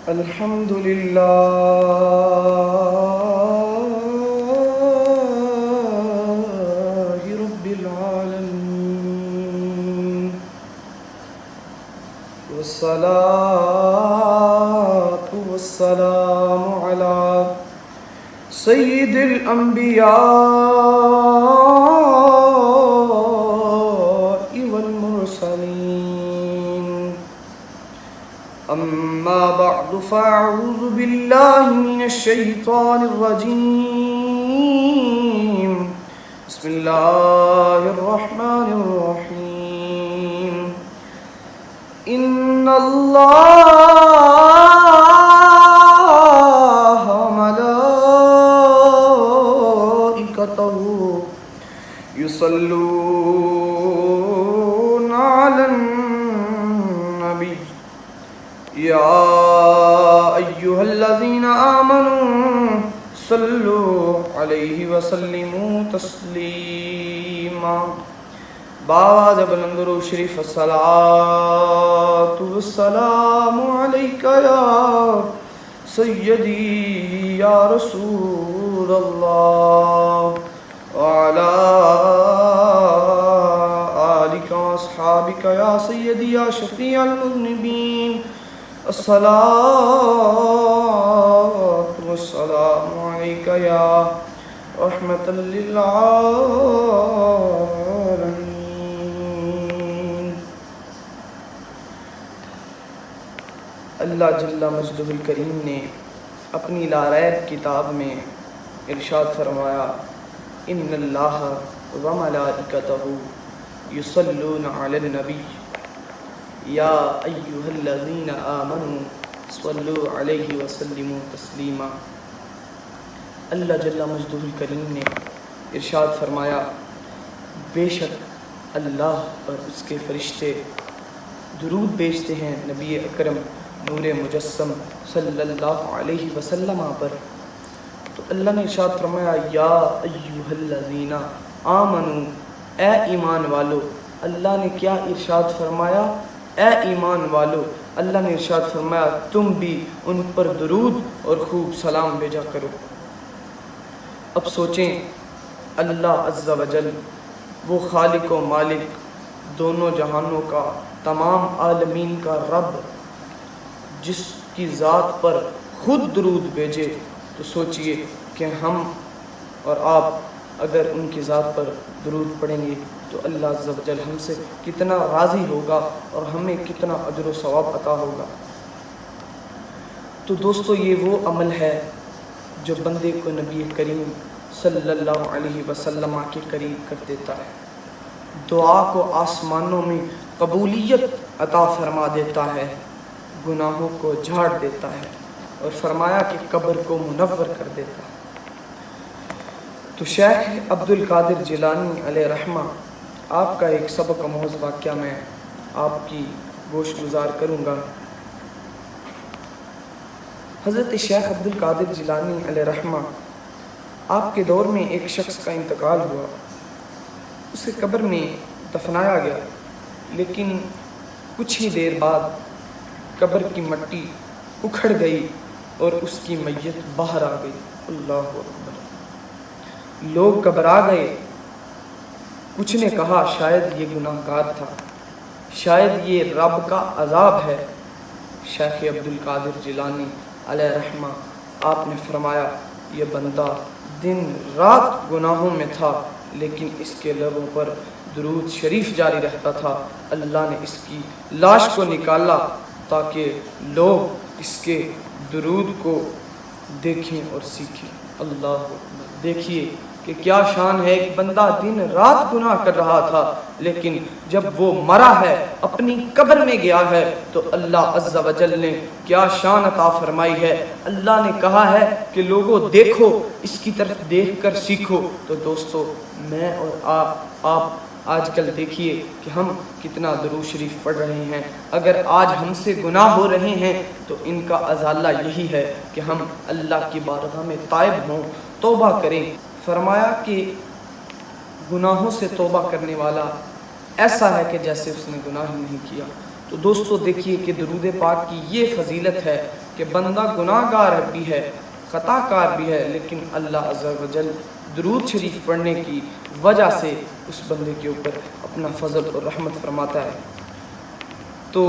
الحمد لله رب العالمين، والصلاة والسلام على سيد الأنبياء والمرسلين. أما بعد فأعوذ بالله من الشيطان الرجيم. بسم الله الرحمن الرحيم. إن الله وملائكته يصلون على النبي يا أيها الذين آمنوا صلوا عليه وسلموا تسليما. بآواز بلند و شریف الصلاة والسلام عليك يا سيدي يا رسول الله وعلى آلك وأصحابك يا سيدي يا شفيع المذنبين. الصلاة والسلام عليك يا رحمة للعالمين. اللہ جل مجدہ الکریم نے اپنی لاریب کتاب میں ارشاد فرمایا، ان اللہ وملائکتہ یصلون علی النبی یا ایہا الذین آمنوا صلوا علیہ وسلموا تسلیما. اللہ جل مجدہ الکریم نے ارشاد فرمایا، بے شک اللہ اور اس کے فرشتے درود بھیجتے ہیں نبی اکرم نور مجسم صلی اللہ علیہ وسلم پر. تو اللہ نے ارشاد فرمایا، یا ایہا الذین آمنوا، اے ایمان والو. اللہ نے کیا ارشاد فرمایا؟ اے ایمان والو. اللہ نے ارشاد فرمایا تم بھی ان پر درود اور خوب سلام بھیجا کرو. اب سوچیں، اللہ عز و جل وہ خالق و مالک، دونوں جہانوں کا، تمام عالمین کا رب، جس کی ذات پر خود درود بھیجے، تو سوچئے کہ ہم اور آپ اگر ان کی ذات پر درود پڑھیں گے تو اللہ عز و جل ہم سے کتنا راضی ہوگا اور ہمیں کتنا اجر و ثواب عطا ہوگا. تو دوستو، یہ وہ عمل ہے جو بندے کو نبی کریم صلی اللہ علیہ وسلم کے قریب کر دیتا ہے، دعا کو آسمانوں میں قبولیت عطا فرما دیتا ہے، گناہوں کو جھاڑ دیتا ہے، اور فرمایا کہ قبر کو منور کر دیتا ہے. تو شیخ عبد القادر جیلانی علیہ رحمہ، آپ کا ایک سبق آموز واقعہ میں آپ کی گوش گزار کروں گا. حضرت شیخ عبد القادر جیلانی علیہ رحمہ، آپ کے دور میں ایک شخص کا انتقال ہوا، اسے قبر میں دفنایا گیا، لیکن کچھ ہی دیر بعد قبر کی مٹی اکھڑ گئی اور اس کی میت باہر آ گئی. اللہ اکبر. لوگ گھبرا گئے. کچھ نے کہا شاید یہ گناہ گار تھا، شاید یہ رب کا عذاب ہے. شیخ عبد القادر جیلانی علیہ رحمہ، آپ نے فرمایا یہ بندہ دن رات گناہوں میں تھا، لیکن اس کے لبوں پر درود شریف جاری رہتا تھا. اللہ نے اس کی لاش کو نکالا تاکہ لوگ اس کے درود کو دیکھیں اور سیکھیں. اللہ اکبر. دیکھیے کہ کیا شان ہے. ایک بندہ دن رات گناہ کر رہا تھا، لیکن جب وہ مرا ہے، اپنی قبر میں گیا ہے، تو اللہ عز و جل نے کیا شان عطا فرمائی ہے. اللہ نے کہا ہے کہ لوگوں دیکھو، اس کی طرف دیکھ کر سیکھو. تو دوستو، میں اور آپ آج کل دیکھیے کہ ہم کتنا درود شریف پڑھ رہے ہیں. اگر آج ہم سے گناہ ہو رہے ہیں تو ان کا ازالہ یہی ہے کہ ہم اللہ کی بارگاہ میں تائب ہوں، توبہ کریں. فرمایا کہ گناہوں سے توبہ کرنے والا ایسا ہے کہ جیسے اس نے گناہ ہی نہیں کیا. تو دوستو دیکھیے کہ درود پاک کی یہ فضیلت ہے کہ بندہ گناہ گار بھی ہے، خطا کار بھی ہے، لیکن اللہ عز و جل درود شریف پڑھنے کی وجہ سے اس بندے کے اوپر اپنا فضل اور رحمت فرماتا ہے۔ تو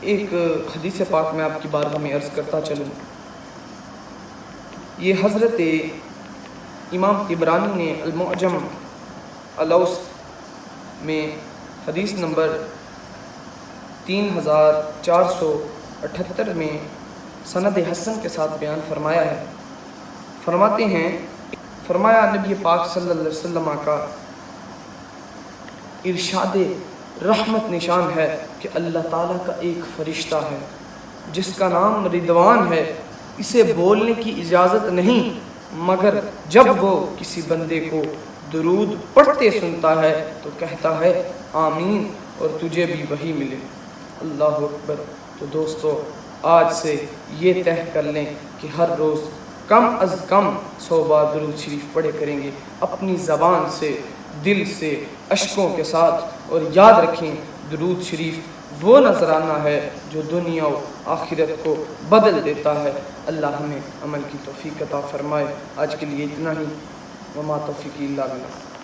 ایک حدیث پاک میں آپ کی بارگاہ میں عرض کرتا چلوں، یہ حضرت امام طبرانی نے المعجم الاوسط میں حدیث نمبر 3478 میں سند حسن کے ساتھ بیان فرمایا ہے۔ فرماتے ہیں، فرمایا نبی پاک صلی اللہ علیہ وسلم کا ارشاد رحمت نشان ہے کہ اللہ تعالیٰ کا ایک فرشتہ ہے جس کا نام رضوان ہے، اسے بولنے کی اجازت نہیں مگر جب وہ کسی بندے کو درود پڑھتے سنتا ہے تو کہتا ہے آمین اور تجھے بھی وہی ملے۔ اللہ اکبر۔ تو دوستو آج سے یہ طے کر لیں کہ ہر روز کم از کم 100 بار درود شریف پڑھے کریں گے، اپنی زبان سے، دل سے، اشکوں کے ساتھ، اور یاد رکھیں درود شریف وہ نذرانہ ہے جو دنیا و آخرت کو بدل دیتا ہے۔ اللہ ہمیں عمل کی توفیق عطا فرمائے۔ آج کے لیے اتنا ہی، وما توفیقی الا باللہ۔